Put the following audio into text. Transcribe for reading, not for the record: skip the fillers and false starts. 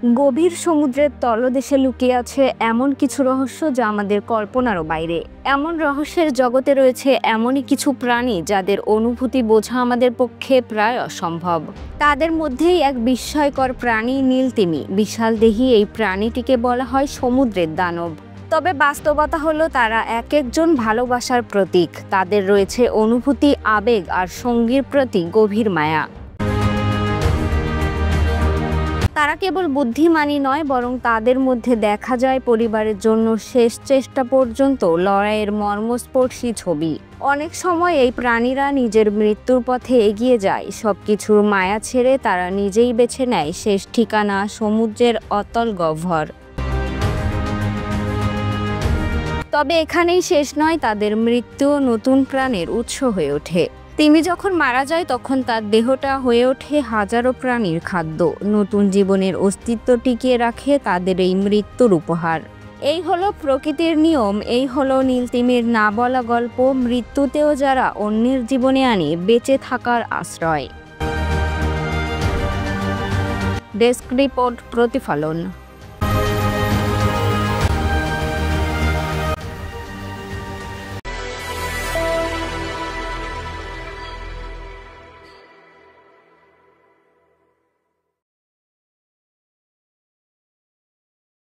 গভীর সমুদ্রের তলদেশে লুকিয়ে আছে এমন কিছু রহস্য যা আমাদের কল্পনারও বাইরে। এমন রহস্যের জগতে রয়েছে এমনই কিছু প্রাণী যাদের অনুভূতি বোঝা আমাদের পক্ষে প্রায় অসম্ভব। তাদের মধ্যেই এক বিস্ময়কর প্রাণী নীলতিমি। বিশালদেহী এই প্রাণীটিকে বলা হয় সমুদ্রের দানব। তবে বাস্তবতা হলো তারা এক একজন ভালোবাসার প্রতীক। তাদের রয়েছে অনুভূতি, আবেগ আর সঙ্গীর প্রতি গভীর মায়া। তারা কেবল বুদ্ধিমানই নয়, বরং তাদের মধ্যে দেখা যায় পরিবারের জন্য শেষ চেষ্টা পর্যন্ত লড়াইয়ের মর্মস্পর্শী ছবি। অনেক সময় এই প্রাণীরা নিজের মৃত্যুর পথে এগিয়ে যায়। সবকিছুর মায়া ছেড়ে তারা নিজেই বেছে নেয় শেষ ঠিকানা, সমুদ্রের অতল গহ্বর। তবে এখানেই শেষ নয়, তাদের মৃত্যু নতুন প্রাণের উৎস হয়ে ওঠে। তিমি যখন মারা যায় তখন তার দেহটা হয়ে ওঠে হাজারো প্রাণীর খাদ্য। নতুন জীবনের অস্তিত্ব টিকিয়ে রাখে তাদের এই মৃত্যুর উপহার। এই হলো প্রকৃতির নিয়ম, এই হলো নীলতিমির না বলা গল্প। মৃত্যুতেও যারা অন্যের জীবনে আনে বেঁচে থাকার আশ্রয়। ডেস্ক রিপোর্ট, প্রতিফলন।